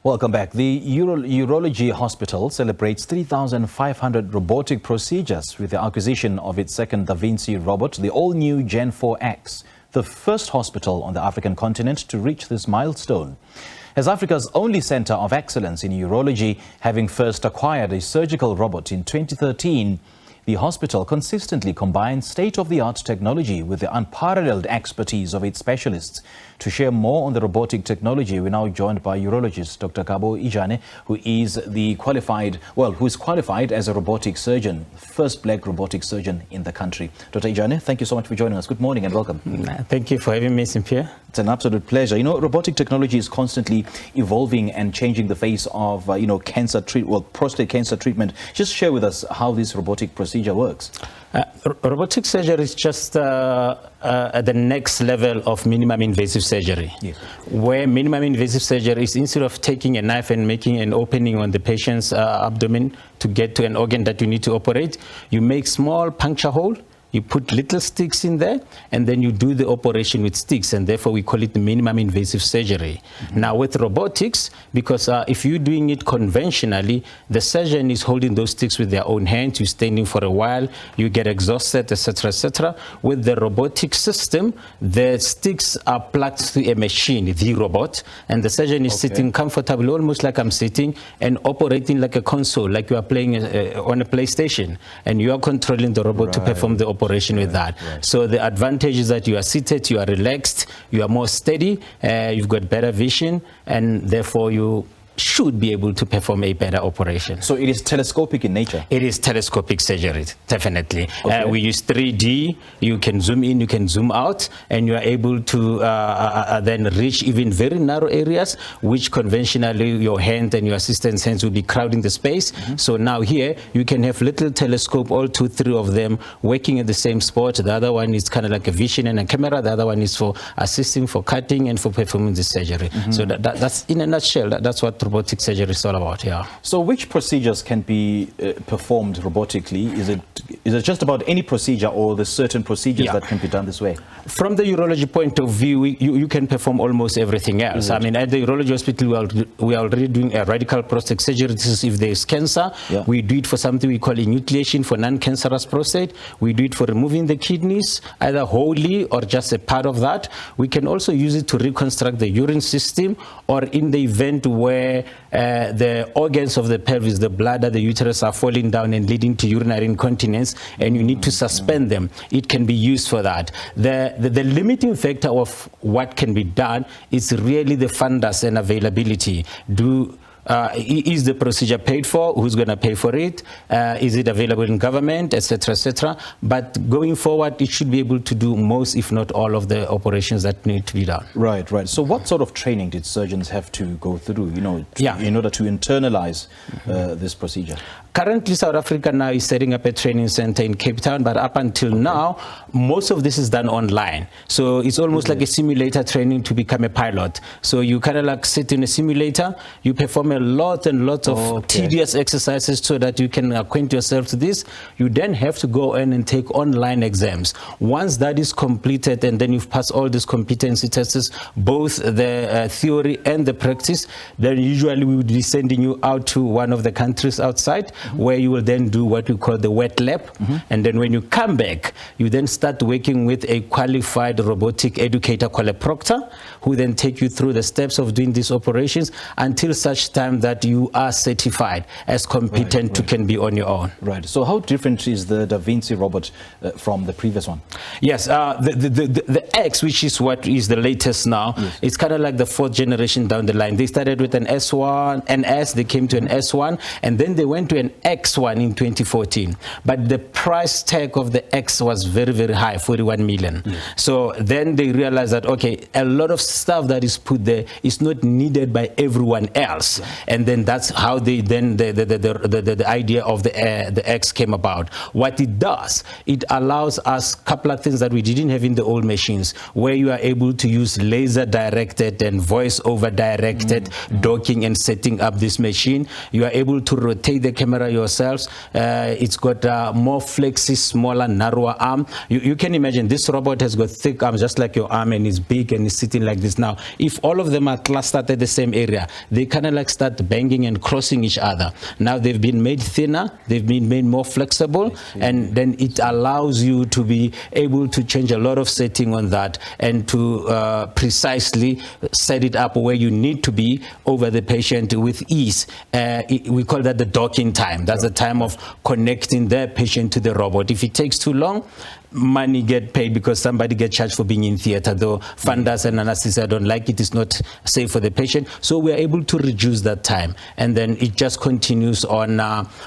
Welcome back. The Urology Hospital celebrates 3,500 robotic procedures with the acquisition of its second Vinci robot, the all-new Gen 4X, the first hospital on the African continent to reach this milestone. As Africa's only center of excellence in urology, having first acquired a surgical robot in 2013, the hospital consistently combines state-of-the-art technology with the unparalleled expertise of its specialists. To share more on the robotic technology, we're now joined by urologist Dr. Kabo Ijane, who is qualified as a robotic surgeon, first black robotic surgeon in the country. Dr. Ijane, thank you so much for joining us. Good morning and welcome. Thank you for having me, Cynthia. It's an absolute pleasure. You know, robotic technology is constantly evolving and changing the face of, prostate cancer treatment. Just share with us how this robotic procedure works. Robotic surgery is just at the next level of minimum invasive surgery. Yes. Where minimum invasive surgery is, instead of taking a knife and making an opening on the patient's abdomen to get to an organ that you need to operate, you make small puncture hole. You put little sticks in there, and then you do the operation with sticks, and therefore we call it the minimum invasive surgery. Mm-hmm. Now with robotics, because if you're doing it conventionally, the surgeon is holding those sticks with their own hands, you're standing for a while, you get exhausted, etc., etc. With the robotic system, the sticks are plugged to a machine, the robot, and the surgeon is sitting comfortably, almost like I'm sitting, and operating like a console, like you are playing on a PlayStation, and you are controlling the robot to perform the operation with that. Right. So the advantage is that you are seated, you are relaxed, you are more steady, you've got better vision, and therefore you should be able to perform a better operation. So it is telescopic in nature? It is telescopic surgery, definitely. Okay. We use 3D, you can zoom in, you can zoom out, and you are able to then reach even very narrow areas, which conventionally your hand and your assistant's hands will be crowding the space. Mm-hmm. So now here, you can have little telescope, all 2, 3 of them working at the same spot. The other one is kind of like a vision and a camera. The other one is for assisting, for cutting, and for performing the surgery. Mm-hmm. So that's in a nutshell, that's what robotic surgery is all about, yeah. So which procedures can be performed robotically? Is it just about any procedure, or the certain procedures that can be done this way? From the urology point of view, you can perform almost everything else. I mean, at the Urology Hospital, we are already doing a radical prostate surgery. This is if there is cancer. Yeah. We do it for something we call enucleation for non-cancerous prostate. We do it for removing the kidneys, either wholly or just a part of that. We can also use it to reconstruct the urine system, or in the event where the organs of the pelvis, the bladder, the uterus are falling down and leading to urinary incontinence, and you need to suspend them. It can be used for that. The limiting factor of what can be done is really the fundus and availability. Is the procedure paid for? Who's going to pay for it? Is it available in government, etc., etc.? But going forward, it should be able to do most, if not all, of the operations that need to be done. Right, right. So what sort of training did surgeons have to go through, in order to internalize this procedure? Currently, South Africa now is setting up a training center in Cape Town, but up until now, most of this is done online. So it's almost like a simulator training to become a pilot. So you kind of like sit in a simulator, you perform a lot and lots of tedious exercises so that you can acquaint yourself to this. You then have to go in and take online exams. Once that is completed, and then you've passed all these competency tests, both the theory and the practice, then usually we would be sending you out to one of the countries outside, where you will then do what we call the wet lab. And then when you come back, you then start working with a qualified robotic educator called a proctor, who then take you through the steps of doing these operations until such time that you are certified as competent to can be on your own. Right. So how different is the Vinci robot from the previous one? Yes, the X, which is what is the latest now, it's kind of like the 4th generation down the line. They started with an S1, an S, they came to an S1, and then they went to an X1 in 2014. But the price tag of the X was very, very high, 41 million. So then they realized that, okay, a lot of stuff that is put there is not needed by everyone else. And then that's how the idea of the X came about. What it does, it allows us a couple of things that we didn't have in the old machines, where you are able to use laser directed and voice over directed docking and setting up this machine. You are able to rotate the camera yourselves. It's got more flexy, smaller, narrower arm. You can imagine this robot has got thick arms just like your arm, and is big and is sitting like this. Now, if all of them are clustered at the same area, they kind of like start banging and crossing each other. Now they've been made thinner, they've been made more flexible, and then it allows you to be able to change a lot of setting on that and to precisely set it up where you need to be over the patient with ease. We call that the docking time. That's the time of connecting the patient to the robot. If it takes too long, money get paid because somebody gets charged for being in theater, though funders and anesthesia don't like it. It's not safe for the patient. So we're able to reduce that time. And then it just continues on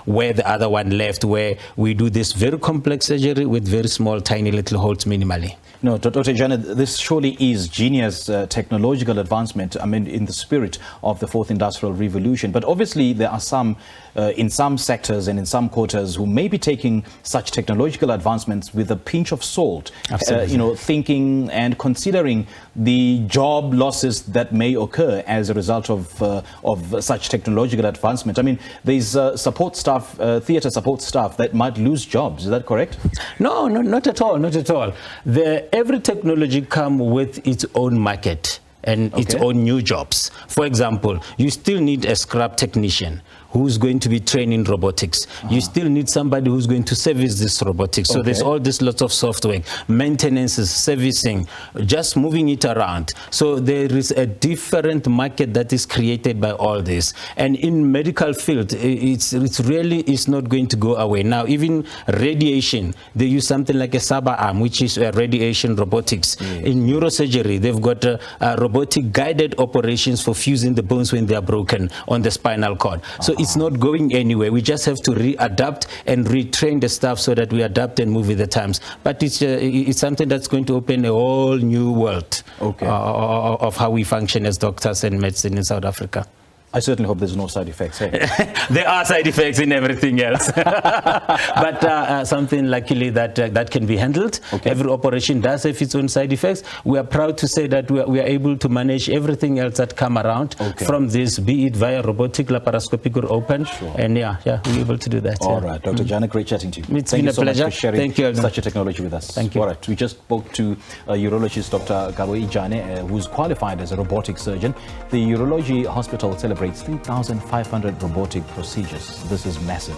where the other one left, where we do this very complex surgery with very small, tiny little holes minimally. No, Dr. Ijane, this surely is genius technological advancement, I mean, in the spirit of the fourth industrial revolution. But obviously there are some, in some sectors and in some quarters, who may be taking such technological advancements with a pinch of salt, thinking and considering the job losses that may occur as a result of such technological advancement. I mean, there's support staff, theater support staff that might lose jobs. Is that correct? No, not at all, not at all. Every technology comes with its own market and its own new jobs. For example, you still need a scrub technician who's going to be trained in robotics. You still need somebody who's going to service this robotics. So there's all this lots of software, maintenance, servicing, just moving it around. So there is a different market that is created by all this. And in medical field, it's not going to go away. Now, even radiation, they use something like a SABA arm, which is radiation robotics. In neurosurgery, they've got robotic guided operations for fusing the bones when they are broken on the spinal cord. So it's not going anywhere. We just have to readapt and retrain the staff so that we adapt and move with the times. But it's something that's going to open a whole new world of how we function as doctors and medicine in South Africa. I certainly hope there's no side effects. Hey? There are side effects in everything else. But something luckily that can be handled. Every operation does have its own side effects. We are proud to say that we are able to manage everything else that come around from this, be it via robotic, laparoscopic or open. And we're able to do that. All right, Dr. Ijane, great chatting to you. It's been a pleasure. Much for sharing such a technology with us. Thank you. All right, we just spoke to urologist Dr. Kabo Ijane, who's qualified as a robotic surgeon. The Urology Hospital celebrates 3,500 robotic procedures. This is massive.